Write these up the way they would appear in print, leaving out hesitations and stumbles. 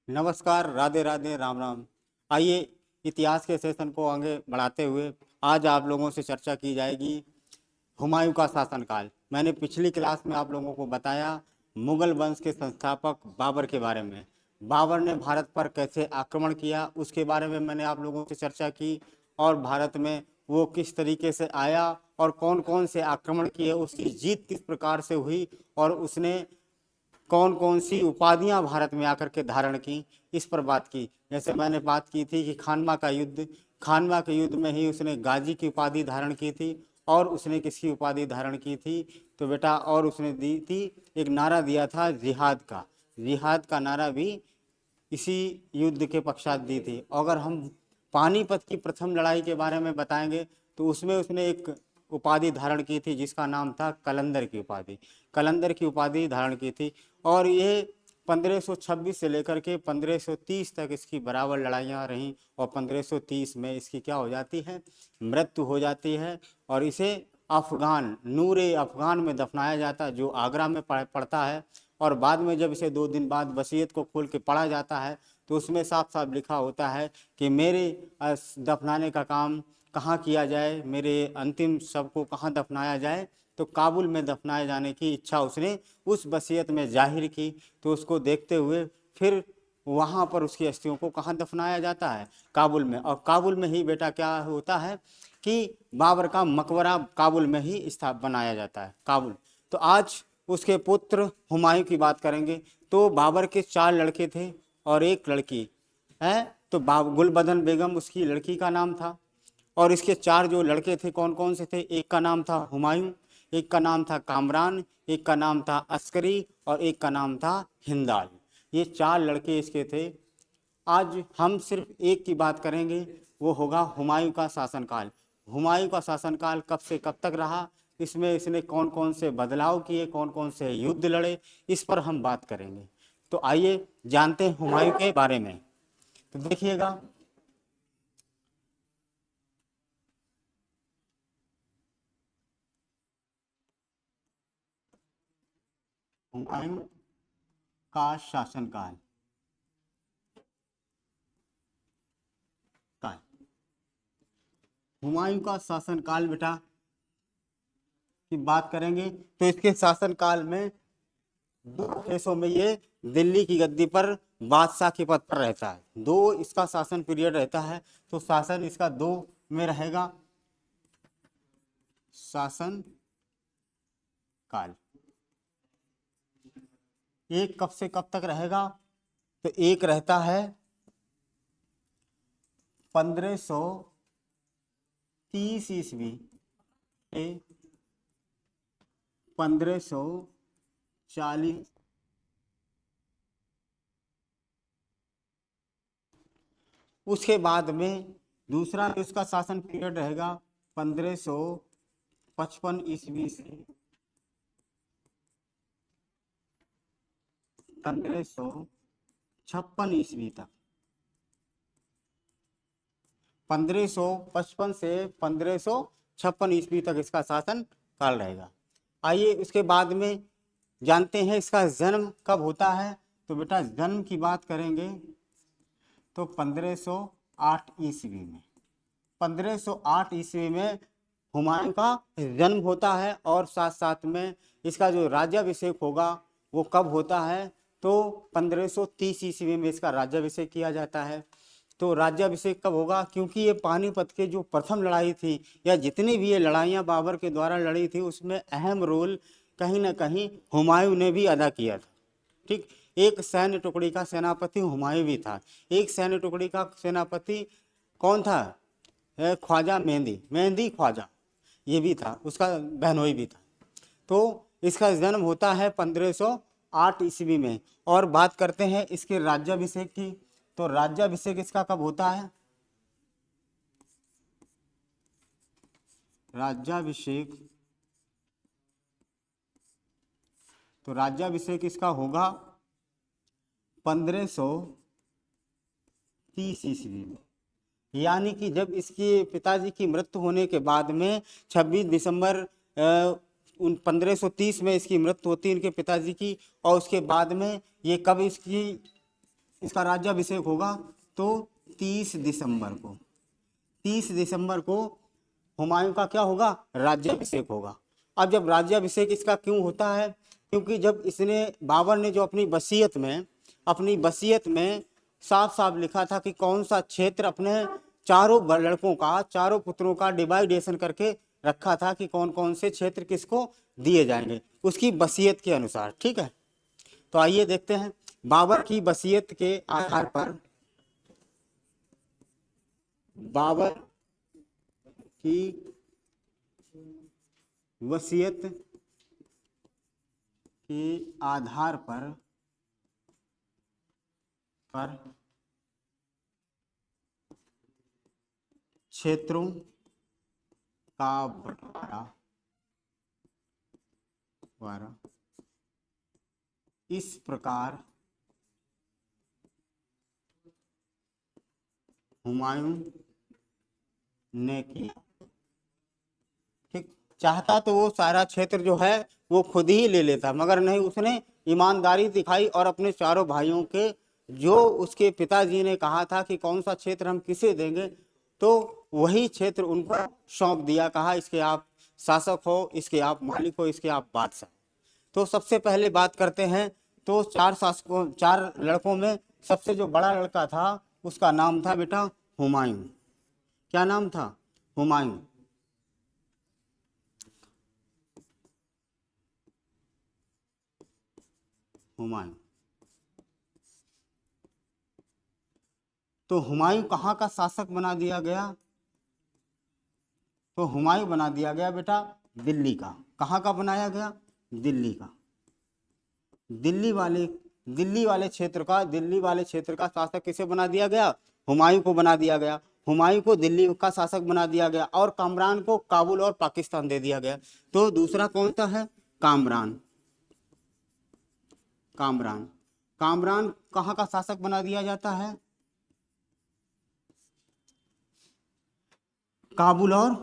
नमस्कार, राधे राधे, राम राम। आइए इतिहास के सेशन को आगे बढ़ाते हुए आज आप लोगों से चर्चा की जाएगी हुमायूं का शासनकाल। मैंने पिछली क्लास में आप लोगों को बताया मुगल वंश के संस्थापक बाबर के बारे में। बाबर ने भारत पर कैसे आक्रमण किया उसके बारे में मैंने आप लोगों से चर्चा की, और भारत में वो किस तरीके से आया और कौन कौन से आक्रमण किए, उसकी जीत किस प्रकार से हुई और उसने कौन कौन सी उपाधियां भारत में आकर के धारण की, इस पर बात की। जैसे मैंने बात की थी कि खानवा के युद्ध में ही उसने गाजी की उपाधि धारण की थी। और उसने किसकी उपाधि धारण की थी तो बेटा, और उसने दी थी, एक नारा दिया था जिहाद का नारा भी इसी युद्ध के पश्चात दी थी। अगर हम पानीपत की प्रथम लड़ाई के बारे में बताएंगे तो उसमें उसने एक उपाधि धारण की थी जिसका नाम था कलंदर की उपाधि धारण की थी। और ये 1526 से लेकर के 1530 तक इसकी बराबर लड़ाइयाँ रहीं, और 1530 में इसकी क्या हो जाती है, मृत्यु हो जाती है। और इसे नूरे अफगान में दफनाया जाता है जो आगरा में पड़ता है। और बाद में जब इसे 2 दिन बाद वसीयत को खोल के पढ़ा जाता है तो उसमें साफ साफ लिखा होता है कि मेरे दफनाने का काम कहाँ किया जाए, मेरे अंतिम शव को कहाँ दफनाया जाए, तो काबुल में दफनाए जाने की इच्छा उसने उस वसीयत में जाहिर की। तो उसको देखते हुए फिर वहाँ पर उसकी अस्थियों को कहाँ दफनाया जाता है, काबुल में। और काबुल में ही बेटा क्या होता है कि बाबर का मकबरा काबुल में ही बनाया जाता है, काबुल। तो आज उसके पुत्र हुमायूं की बात करेंगे। तो बाबर के 4 लड़के थे और एक लड़की है। तो गुलबदन बेगम उसकी लड़की का नाम था। और इसके 4 जो लड़के थे कौन कौन से थे, एक का नाम था हुमायूं, एक का नाम था कामरान, एक का नाम था अस्करी और एक का नाम था हिंदाल। ये 4 लड़के इसके थे। आज हम सिर्फ एक की बात करेंगे, वो होगा हुमायूं का शासनकाल। हुमायूं का शासनकाल कब से कब तक रहा, इसमें इसने कौन कौन से बदलाव किए, कौन कौन से युद्ध लड़े, इस पर हम बात करेंगे। तो आइए जानते हैं हुमायूं के बारे में। तो देखिएगा, हुमायूं का शासनकाल काल हुमायूं का शासनकाल बेटा की बात करेंगे तो इसके शासनकाल में 2 केसों में ये दिल्ली की गद्दी पर बादशाह के पद पर रहता है। 2 इसका शासन पीरियड रहता है। तो शासन इसका 2 में रहेगा, शासन काल। एक कब से कब तक रहेगा तो एक रहता है 1530 ईस्वी से 1540। उसके बाद में दूसरा उसका शासन पीरियड रहेगा 1555 ईस्वी से 1556 ईस्वी तक। 1555 से 1556 ईस्वी तक इसका शासन काल रहेगा। आइए उसके बाद में जानते हैं इसका जन्म कब होता है। तो बेटा जन्म की बात करेंगे तो 1508 ईस्वी में, 1508 ईस्वी में हुमायूं का जन्म होता है। और साथ साथ में इसका जो राज्याभिषेक होगा वो कब होता है तो 1530 ईस्वी में इसका राज्याभिषेक किया जाता है। तो राज्याभिषेक कब होगा, क्योंकि ये पानीपत के जो प्रथम लड़ाई थी या जितनी भी ये लड़ाइयाँ बाबर के द्वारा लड़ी थी उसमें अहम रोल कहीं ना कहीं हुमायूं ने भी अदा किया था। ठीक, एक सैन्य टुकड़ी का सेनापति हुमायूं भी था। एक सैन्य टुकड़ी का सेनापति कौन था, ख्वाजा मेहंदी ख्वाजा, ये भी था, उसका बहनोई भी था। तो इसका जन्म होता है 1508 ईस्वी में। और बात करते हैं इसके राज्याभिषेक की। तो राज्याभिषेक इसका कब होता है, राज्याभिषेक, तो राज्याभिषेक इसका होगा 1530 ईस्वी में। यानी कि जब इसके पिताजी की मृत्यु होने के बाद में 26 दिसंबर 1530 में इसकी मृत्यु होती है इनके पिताजी की। और उसके बाद में ये कब इसकी इसका राज्याभिषेक होगा तो 30 दिसंबर को, 30 दिसंबर को हुमायूं का क्या होगा, राज्याभिषेक होगा। अब जब राज्याभिषेक इसका क्यों होता है, क्योंकि जब इसने बाबर ने जो अपनी वसीयत में साफ साफ लिखा था कि कौन सा क्षेत्र अपने चारों लड़कों का, चारों पुत्रों का डिवाइडेशन करके रखा था कि कौन कौन से क्षेत्र किसको दिए जाएंगे, उसकी वसीयत के अनुसार। ठीक है, तो आइए देखते हैं बाबर की वसीयत के आधार पर, बाबर की वसीयत के आधार पर क्षेत्रों का बंटवारा इस प्रकार हुमायूं ने किया। ठीक, चाहता तो वो सारा क्षेत्र जो है वो खुद ही ले लेता, मगर नहीं, उसने ईमानदारी दिखाई और अपने चारों भाइयों के, जो उसके पिताजी ने कहा था कि कौन सा क्षेत्र हम किसे देंगे, तो वही क्षेत्र उनको सौंप दिया। कहा इसके आप शासक हो, इसके आप मालिक हो, इसके आप बादशाह। तो सबसे पहले बात करते हैं, तो चार लड़कों में सबसे जो बड़ा लड़का था उसका नाम था बेटा हुमायूं। क्या नाम था, हुमायूं। हुमायूं। तो हुमायूं कहाँ का शासक बना दिया गया, तो हुमायूं बना दिया गया बेटा दिल्ली का। कहाँ का बनाया गया, दिल्ली का। दिल्ली वाले क्षेत्र का शासक किसे बना दिया गया, हुमायूं को बना दिया गया। हुमायूं को दिल्ली का शासक बना दिया गया और कामरान को काबुल और पाकिस्तान दे दिया गया। तो दूसरा कौन सा है, कामरान। कामरान कहाँ का शासक बना दिया जाता है, काबुल और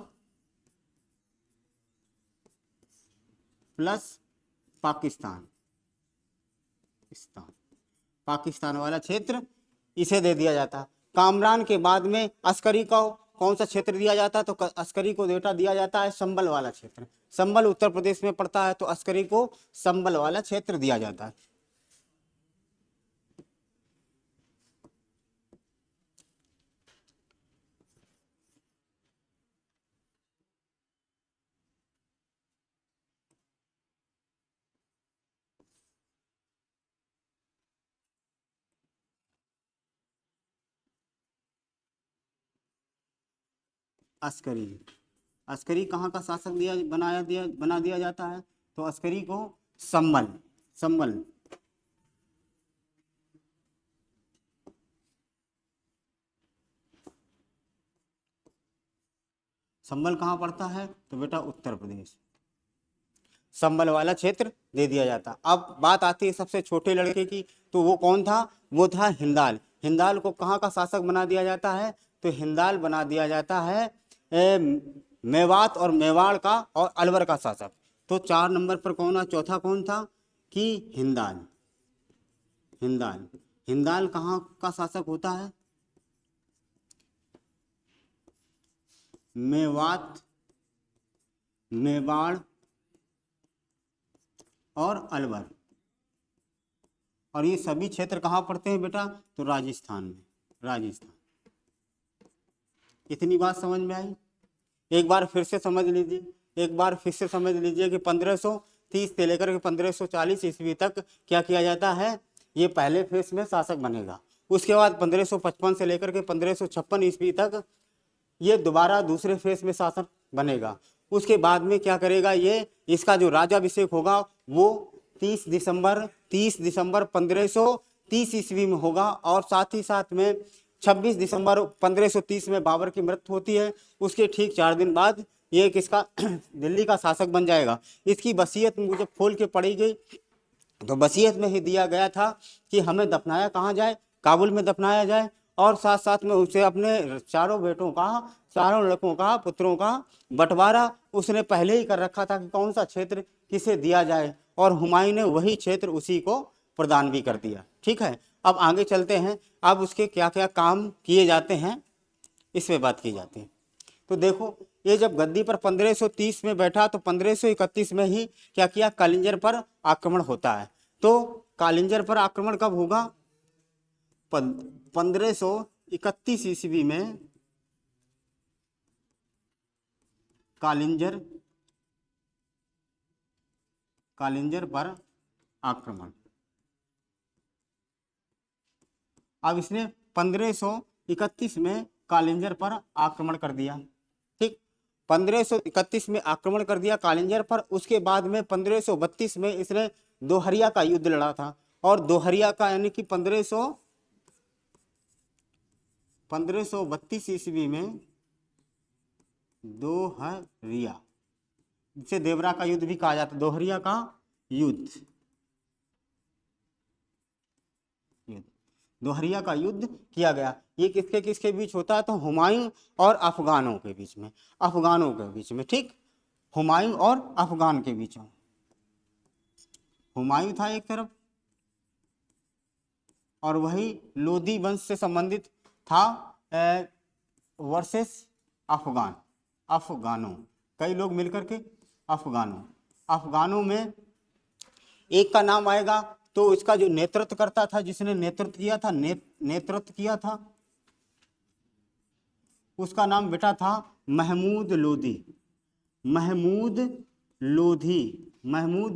प्लस पाकिस्तान पाकिस्तान वाला क्षेत्र इसे दे दिया जाता। कामरान के बाद में अस्करी को कौन सा क्षेत्र दिया जाता, तो अस्करी को बेटा दिया जाता है संभल वाला क्षेत्र। संभल उत्तर प्रदेश में पड़ता है, तो अस्करी को संभल वाला क्षेत्र दिया जाता है। अस्करी कहाँ का शासक बना दिया जाता है, तो अस्करी को संभल कहाँ पड़ता है, तो बेटा उत्तर प्रदेश। संभल वाला क्षेत्र दे दिया जाता। अब बात आती है सबसे छोटे लड़के की, तो वो कौन था, वो था हिंदाल। हिंदाल को कहाँ का शासक बना दिया जाता है, तो हिंदाल बना दिया जाता है मेवात और मेवाड़ का और अलवर का शासक। तो 4 नंबर पर कौन है, चौथा कौन था कि हिंदाल। हिंदाल कहाँ का शासक होता है, मेवात, मेवाड़ और अलवर। और ये सभी क्षेत्र कहाँ पड़ते हैं बेटा, तो राजस्थान में। इतनी बात समझ में आई। एक बार फिर से समझ लीजिए कि 1530 से लेकर के 1540 ईस्वी तक क्या किया जाता है, ये पहले फेज में शासक बनेगा। उसके बाद 1555 से लेकर के 1556 ईस्वी तक ये दोबारा दूसरे फेज में शासक बनेगा। उसके बाद में क्या करेगा, ये इसका जो राज्याभिषेक होगा वो 30 दिसंबर 1530 ईस्वी में होगा। और साथ ही साथ में 26 दिसंबर 1530 में बाबर की मृत्यु होती है। उसके ठीक 4 दिन बाद ये किसका दिल्ली का शासक बन जाएगा। इसकी वसीयत मुझे खोल के पढ़ी गई, तो वसीयत में ही दिया गया था कि हमें दफनाया कहाँ जाए, काबुल में दफनाया जाए। और साथ साथ में उसे अपने चारों लड़कों का, पुत्रों का बंटवारा उसने पहले ही कर रखा था कि कौन सा क्षेत्र किसे दिया जाए, और हुमायूं ने वही क्षेत्र उसी को प्रदान भी कर दिया। ठीक है, अब आगे चलते हैं, अब उसके क्या क्या काम किए जाते हैं इस पे बात की जाती है। तो देखो, ये जब गद्दी पर 1530 में बैठा तो 1531 में ही क्या किया, कालिंजर पर आक्रमण होता है। तो कालिंजर पर आक्रमण कब होगा, 1531 ईस्वी में कालिंजर पर आक्रमण। अब इसने 1531 में कालिंजर पर आक्रमण कर दिया, ठीक, 1531 में आक्रमण कर दिया कालिंजर पर। उसके बाद में 1532 में इसने दोहरिया का युद्ध लड़ा था, और दोहरिया का यानी कि 1532 ईस्वी में दोहरिया, जिसे देवरा का युद्ध भी कहा जाता है, दोहरिया का युद्ध, दोहरिया का युद्ध किया गया। ये किसके किसके बीच होता है, तो हुमायूं और अफगानों के बीच में, अफगानों के बीच में, ठीक, हुमायूं और अफगान के बीच में। हुमायूं था एक तरफ, और वही लोदी वंश से संबंधित था वर्सेस अफगान, अफगानों, कई लोग मिलकर के अफगानों में एक का नाम आएगा, तो इसका जो नेतृत्व करता था, जिसने नेतृत्व किया था, नेतृत्व किया था, उसका नाम बेटा था महमूद लोदी। महमूद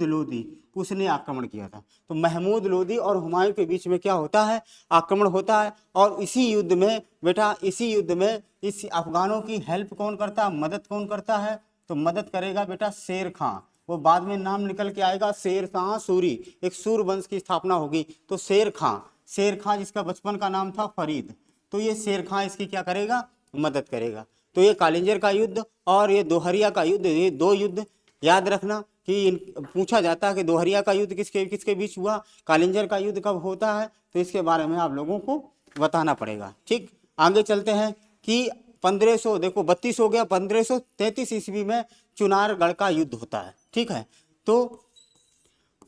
लोदी उसने आक्रमण किया था। तो महमूद लोदी और हुमायूं के बीच में क्या होता है, आक्रमण होता है। और इसी युद्ध में बेटा, इसी युद्ध में इस अफगानों की हेल्प कौन करता है, मदद कौन करता है, तो मदद करेगा बेटा शेर खां। वो बाद में नाम निकल के आएगा शेर शाह सूरी, एक सूर वंश की स्थापना होगी। तो शेर खां जिसका बचपन का नाम था फरीद, तो ये शेर खां इसकी क्या करेगा, मदद करेगा। तो ये कालिंजर का युद्ध और ये दोहरिया का युद्ध, ये दो युद्ध याद रखना कि पूछा जाता है कि दोहरिया का युद्ध किसके किसके बीच हुआ, कालिंजर का युद्ध कब होता है, तो इसके बारे में आप लोगों को बताना पड़ेगा, ठीक। आगे चलते हैं कि 1500, देखो 32 हो गया, 1533 ईस्वी में चुनारगढ़ का युद्ध होता है, ठीक है। तो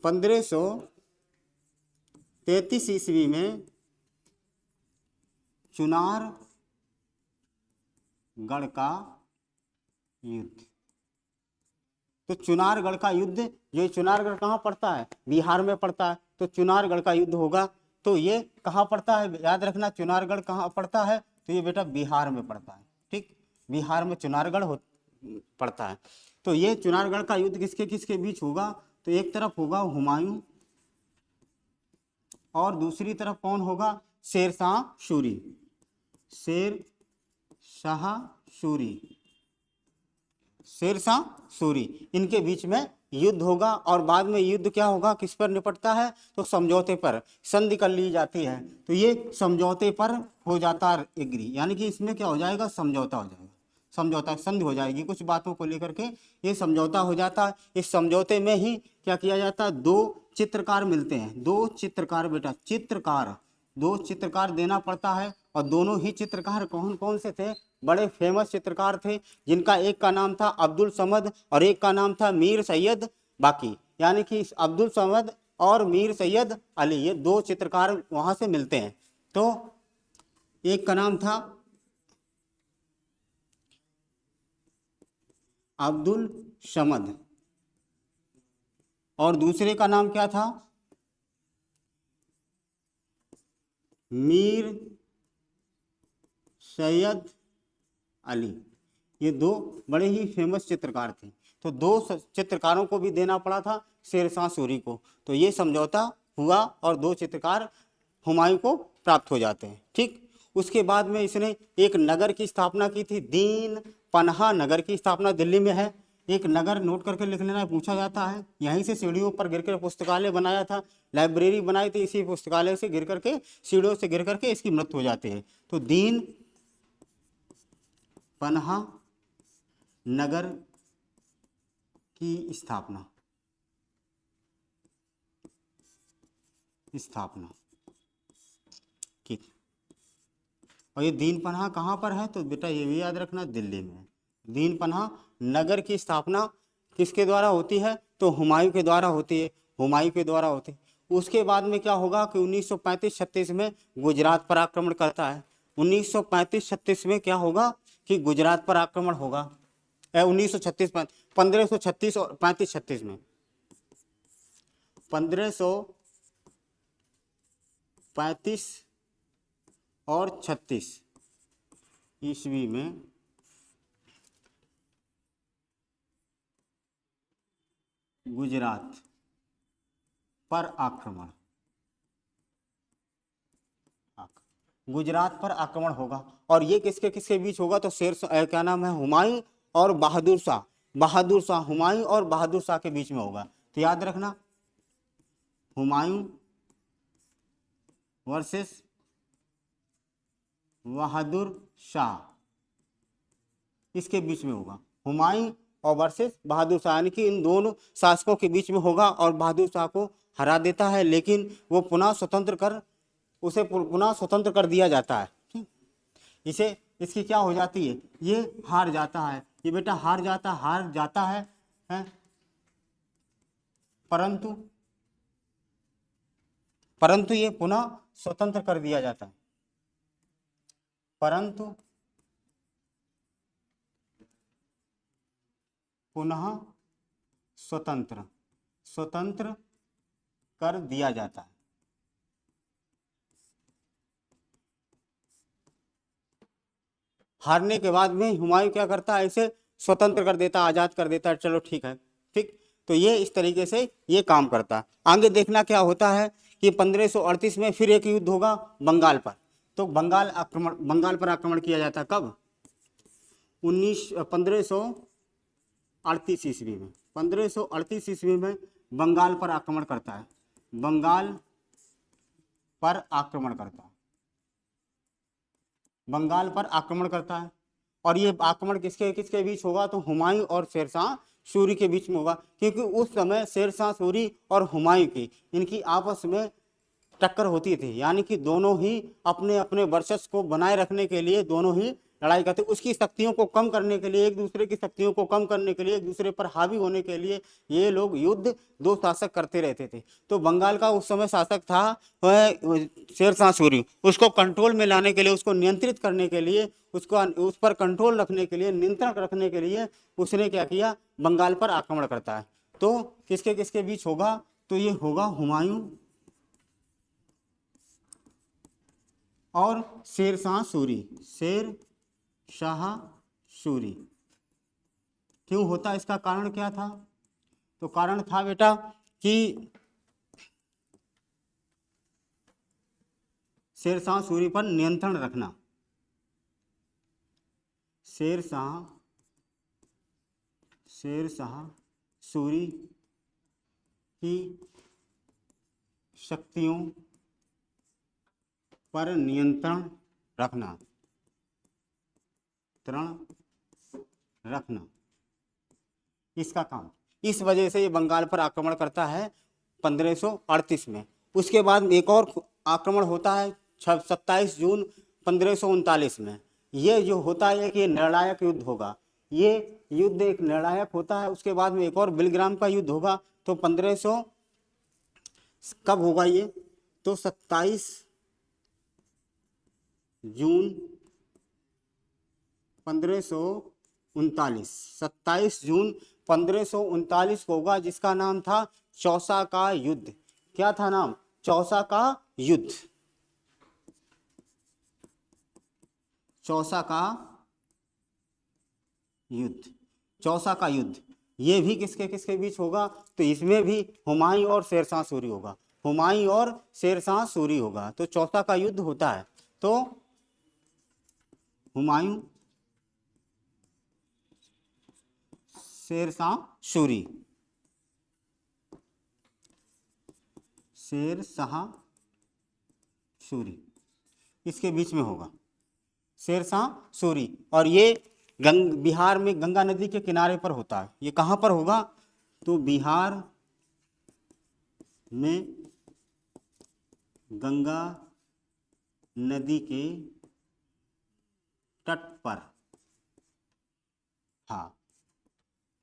1533 ईस्वी में चुनारगढ़ का युद्ध। तो चुनारगढ़ का युद्ध, ये चुनारगढ़ कहाँ पड़ता है, बिहार में पड़ता है। तो चुनारगढ़ का युद्ध होगा, तो ये कहाँ पड़ता है, याद रखना, चुनारगढ़ कहाँ पड़ता है, तो ये बेटा बिहार में पड़ता है, ठीक, बिहार में चुनारगढ़ पड़ता है। तो ये चुनारगढ़ का युद्ध किसके किसके बीच होगा, तो एक तरफ होगा हुमायूं और दूसरी तरफ कौन होगा, शेर शाह सूरी, इनके बीच में युद्ध होगा। और बाद में युद्ध क्या होगा, किस पर निपटता है, तो समझौते पर, संधि कर ली जाती है। तो ये समझौते पर हो जाता है एग्री, यानी कि इसमें क्या हो जाएगा, समझौता हो जाएगा, समझौता संधि हो जाएगी, कुछ बातों को लेकर के ये समझौता हो जाता है। इस समझौते में ही क्या किया जाता है, दो चित्रकार मिलते हैं, दो चित्रकार बेटा, दो चित्रकार देना पड़ता है। और दोनों ही चित्रकार कौन कौन से थे, बड़े फेमस चित्रकार थे, जिनका एक का नाम था अब्दुल समद और एक का नाम था मीर सैयद बाकी, यानी कि अब्दुल समद और मीर सैयद अली, ये दो चित्रकार वहां से मिलते हैं। तो एक का नाम था अब्दुल समद और दूसरे का नाम क्या था, मीर सैयद अली। ये दो बड़े ही फेमस चित्रकार थे। तो दो चित्रकारों को भी देना पड़ा था शेर शाह सूरी को। तो ये समझौता हुआ और दो चित्रकार हुमायूं को प्राप्त हो जाते हैं, ठीक। उसके बाद में इसने एक नगर की स्थापना की थी, दीन पन्हा नगर की स्थापना दिल्ली में है। एक नगर नोट करके लिख लेना, पूछा जाता है। यहीं से सीढ़ियों पर गिर कर पुस्तकालय बनाया था, लाइब्रेरी बनाई थी, इसी पुस्तकालय से गिर करके, सीढ़ियों से गिर करके इसकी मृत्यु हो जाती है। तो दीन पन्हा नगर की स्थापना की। और ये दीन पन्हा कहाँ पर है, तो बेटा ये भी याद रखना, दिल्ली में। दीन पन्हा नगर की स्थापना किसके द्वारा होती है, तो हुमायूं के द्वारा होती है, उसके बाद में क्या होगा कि 1935-36 में गुजरात पर आक्रमण करता है। 1935-36 में क्या होगा कि गुजरात पर आक्रमण होगा। 1936 1536 और 35-36 में 1535 और 36 ईस्वी में गुजरात पर आक्रमण, गुजरात पर आक्रमण होगा। और ये किसके किसके बीच होगा? तो क्या नाम है, हुमायूं और बहादुर शाह, हुमायूं और बहादुर शाह के बीच में होगा। तो याद रखना, हुमायूं वर्सेस बहादुर शाह, इसके बीच में होगा। हुमायूं और वर्सेस बहादुर शाह, यानी कि इन दोनों शासकों के बीच में होगा और बहादुर शाह को हरा देता है, लेकिन वो पुनः स्वतंत्र कर दिया जाता है। इसे इसकी क्या हो जाती है, ये हार जाता है, ये बेटा हार जाता है परंतु ये पुनः स्वतंत्र कर दिया जाता है, परंतु पुनः स्वतंत्र कर दिया जाता है। हारने के बाद में हुमायूं क्या करता है, इसे स्वतंत्र कर देता, आजाद कर देता है। चलो ठीक है, ठीक। तो ये इस तरीके से ये काम करता है। आगे देखना क्या होता है कि 1538 में फिर एक युद्ध होगा बंगाल पर। तो बंगाल पर आक्रमण किया जाता है। कब? 1538 ईस्वी में। 1538 ईस्वी में बंगाल पर आक्रमण करता है, बंगाल पर आक्रमण करता है। और ये आक्रमण किसके किसके बीच होगा? तो हुमायूं और शेरशाह सूरी के बीच में होगा, क्योंकि उस समय शेरशाह सूरी और हुमायूं की इनकी आपस में टक्कर होती थी, यानी कि दोनों ही अपने अपने वर्चस्व को बनाए रखने के लिए दोनों ही लड़ाई करते। उसकी शक्तियों को कम करने के लिए, एक दूसरे की शक्तियों को कम करने के लिए, एक दूसरे पर हावी होने के लिए ये लोग युद्ध दो शासक करते रहते थे। तो बंगाल का उस समय शासक था वह शेरशाह सूरी। उसको कंट्रोल में लाने के लिए, उसको नियंत्रित करने के लिए, उस पर कंट्रोल रखने के लिए, नियंत्रण रखने के लिए उसने क्या किया, बंगाल पर आक्रमण करता है। तो किसके किसके बीच होगा? तो ये होगा हुमायूं और शेरशाह सूरी। क्यों होता? इसका कारण क्या था? तो कारण था बेटा कि शेरशाह सूरी पर नियंत्रण रखना। शेरशाह सूरी की शक्तियों पर नियंत्रण रखना, इसका काम। इस वजह से ये बंगाल पर आक्रमण करता है 1538 में। उसके बाद एक और आक्रमण होता है 27 जून 1539 में। ये जो होता है कि निर्णायक युद्ध होगा, ये युद्ध एक निर्णायक होता है। उसके बाद में एक और बिलग्राम का युद्ध होगा। तो 1500 कब होगा ये? तो 27 जून 1539, 27 जून 1539 को होगा, जिसका नाम था चौसा का युद्ध। क्या था नाम? चौसा का युद्ध। चौसा का युद्ध ये भी किसके किसके बीच होगा? तो इसमें भी हुमायूं और शेरशाह सूरी होगा, तो चौसा का युद्ध होता है। तो हुमायूं शेरशाह सूरी इसके बीच में होगा, शेरशाह सूरी। और ये बिहार में गंगा नदी के किनारे पर होता है। ये कहाँ पर होगा? तो बिहार में गंगा नदी के तट पर। हाँ,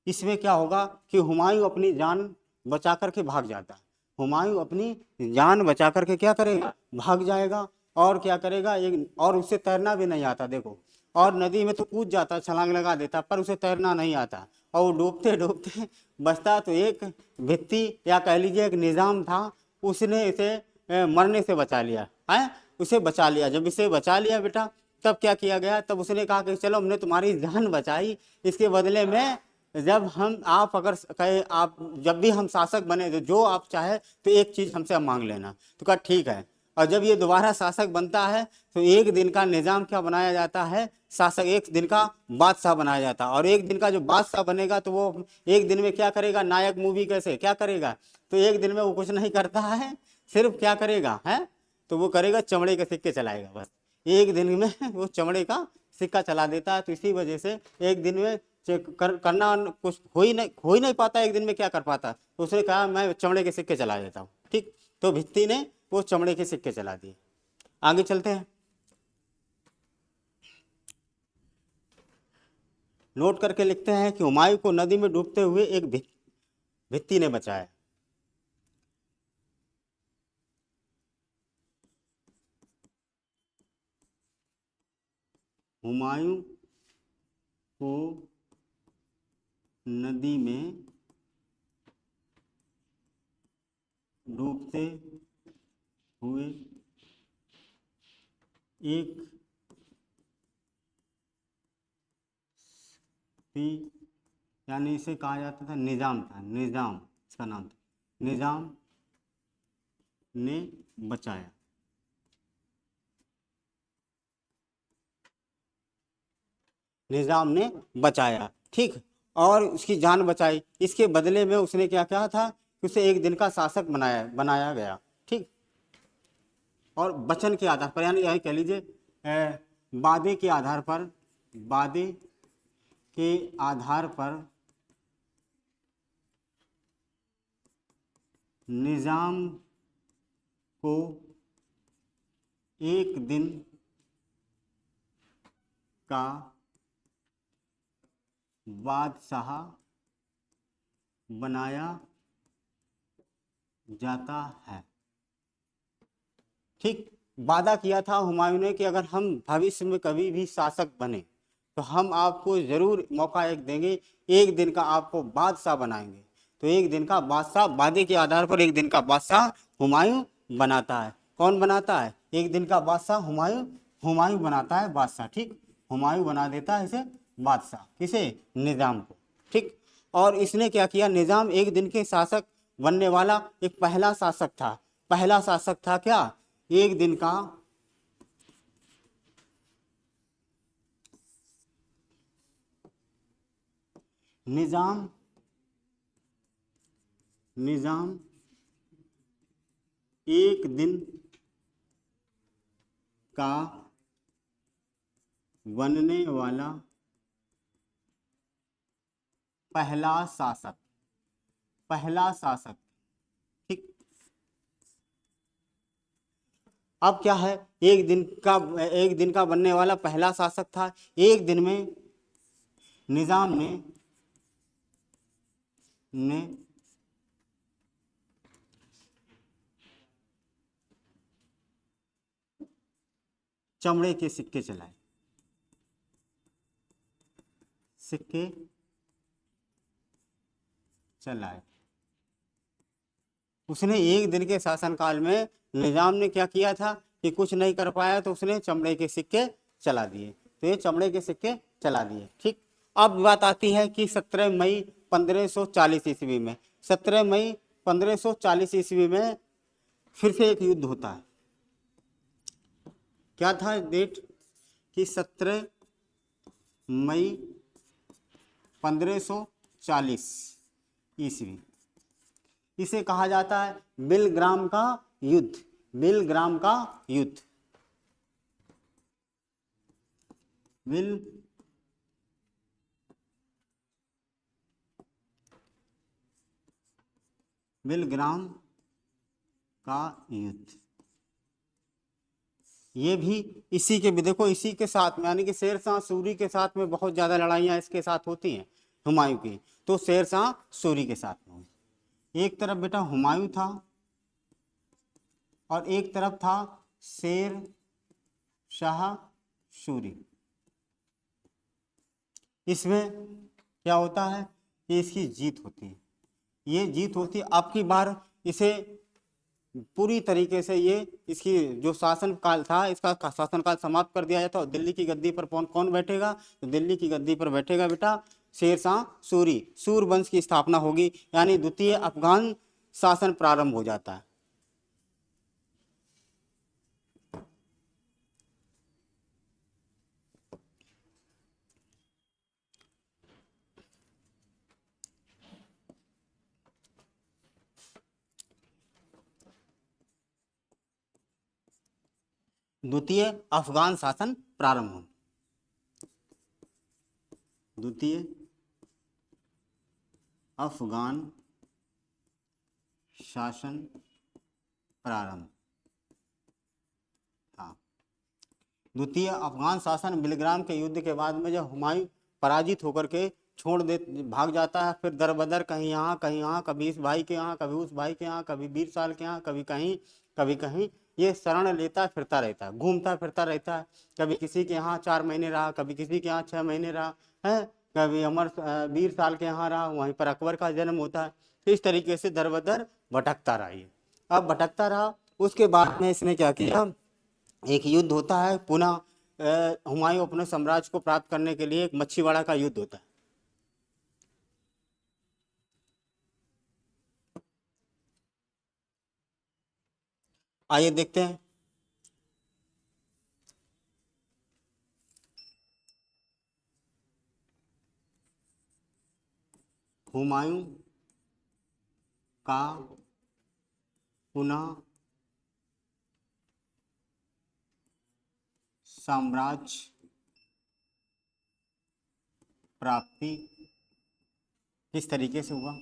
इसमें क्या होगा कि हुमायूं अपनी जान बचा करके भाग जाता है। हुमायूं अपनी जान बचा करके क्या करेगा, भाग जाएगा। और क्या करेगा, एक और उसे तैरना भी नहीं आता देखो, और नदी में तो कूद जाता, छलांग लगा देता, पर उसे तैरना नहीं आता, और वो डूबते डूबते बचता। तो एक भित्ती या कह लीजिए एक निज़ाम था, उसने इसे मरने से बचा लिया है, उसे बचा लिया। जब इसे बचा लिया बेटा, तब क्या किया गया, तब उसने कहा कि चलो हमने तुम्हारी जान बचाई, इसके बदले में जब हम आप अगर कहे आप जब भी हम शासक बने तो जो आप चाहे तो एक चीज़ हमसे आप मांग लेना। तो कहा ठीक है। और जब ये दोबारा शासक बनता है तो एक दिन का निज़ाम क्या बनाया जाता है, शासक एक दिन का बादशाह बनाया जाता है। और एक दिन का जो बादशाह बनेगा तो वो एक दिन में क्या करेगा, नायक मूवी कैसे क्या करेगा, तो एक दिन में वो कुछ नहीं करता है, सिर्फ क्या करेगा है, तो वो करेगा चमड़े के सिक्के चलाएगा बस। एक दिन में वो चमड़े का सिक्का चला देता है। तो इसी वजह से एक दिन में करना कुछ हो ही नहीं पाता, एक दिन में क्या कर पाता। तो उसने कहा मैं चमड़े के सिक्के चला देता हूँ, ठीक। तो भित्ती ने वो चमड़े के सिक्के चला दिए। आगे चलते हैं, नोट करके लिखते हैं कि हुमायूं को नदी में डूबते हुए एक भित्ती ने बचाया। हुमायूं को नदी में डूबते हुए एक यानी इसे कहा जाता था निज़ाम था, निज़ाम इसका नाम था, निज़ाम ने बचाया। निज़ाम ने बचाया, ठीक। और उसकी जान बचाई। इसके बदले में उसने क्या कहा था कि उसे एक दिन का शासक बनाया गया, ठीक। और वचन के आधार पर, यानी यही कह लीजिए वादे के आधार पर, वादे के आधार पर निज़ाम को एक दिन का बादशाह बनाया जाता है, ठीक। वादा किया था हुमायूं ने कि अगर हम भविष्य में कभी भी शासक बने तो हम आपको जरूर मौका एक देंगे, एक दिन का आपको बादशाह बनाएंगे। तो एक दिन का बादशाह, वादे के आधार पर एक दिन का बादशाह हुमायूं बनाता है। कौन बनाता है, एक दिन का बादशाह हुमायूं, हुमायूं बनाता है बादशाह, ठीक। हुमायूं बना देता है इसे बादशाह, किसे, निज़ाम को, ठीक। और इसने क्या किया, निज़ाम एक दिन के शासक बनने वाला एक पहला शासक था। पहला शासक था क्या, एक दिन का निज़ाम, निज़ाम एक दिन का बनने वाला पहला शासक, पहला शासक, ठीक। अब क्या है, एक दिन का बनने वाला पहला शासक था। एक दिन में निज़ाम ने चमड़े के सिक्के चलाए, सिक्के चलाए। उसने एक दिन के शासनकाल में निजाम ने क्या किया था कि कुछ नहीं कर पाया तो उसने चमड़े के सिक्के चला दिए। तो ये चमड़े के सिक्के चला दिए, ठीक। अब बात आती है कि 17 मई 1540 ईस्वी में, 17 मई 1540 ईस्वी में फिर से एक युद्ध होता है। क्या था डेट कि 17 मई 1540 ईस्वी, इसे कहा जाता है बिलग्राम का युद्ध, बिलग्राम का युद्ध, बिलग्राम का युद्ध। ये भी इसी के भी देखो, इसी के साथ में, यानी कि शेरशाह सूरी के साथ में बहुत ज्यादा लड़ाइयां इसके साथ होती हैं हुमायूं की, तो शेरशाह सूरी के साथ में हुई। एक तरफ बेटा हुमायूं था और एक तरफ था शेर शाह सूरी। इसमें क्या होता है कि इसकी जीत होती है, ये जीत होती है। अब की बार इसे पूरी तरीके से ये इसकी जो शासन काल था इसका शासन काल समाप्त कर दिया जाता है। और दिल्ली की गद्दी पर कौन कौन बैठेगा? तो दिल्ली की गद्दी पर बैठेगा बेटा शेर शाह सूरी। सूर वंश की स्थापना होगी, यानी द्वितीय अफगान शासन प्रारंभ हो जाता है। द्वितीय अफगान शासन प्रारंभ हो, द्वितीय अफगान शासन प्रारंभ। हाँ, द्वितीय अफगान शासन बिलग्राम के युद्ध के बाद में जब हुमायूं पराजित होकर के छोड़ दे भाग जाता है, फिर दर बदर कहीं यहाँ कहीं यहाँ, कभी इस भाई के यहाँ कभी उस भाई के यहाँ, कभी 20 साल के यहाँ कभी कहीं ये शरण लेता फिरता रहता है, घूमता फिरता रहता है। कभी किसी के यहाँ 4 महीने रहा, कभी किसी के यहाँ 6 महीने रहा है, कभी अमर 20 साल के यहाँ रहा। वहीं पर अकबर का जन्म होता है। तो इस तरीके से दर बदर भटकता रहा ये। अब भटकता रहा, उसके बाद में इसने क्या किया, एक युद्ध होता है पुनः हुमायूं अपने साम्राज्य को प्राप्त करने के लिए एक मच्छीवाड़ा का युद्ध होता है। आइए देखते हैं। हुमायूं का पुनः साम्राज्य प्राप्ति किस तरीके से हुआ,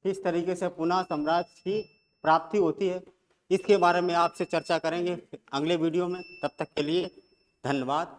किस तरीके से पुनः साम्राज्य की प्राप्ति होती है, इसके बारे में आपसे चर्चा करेंगे अगले वीडियो में। तब तक के लिए धन्यवाद।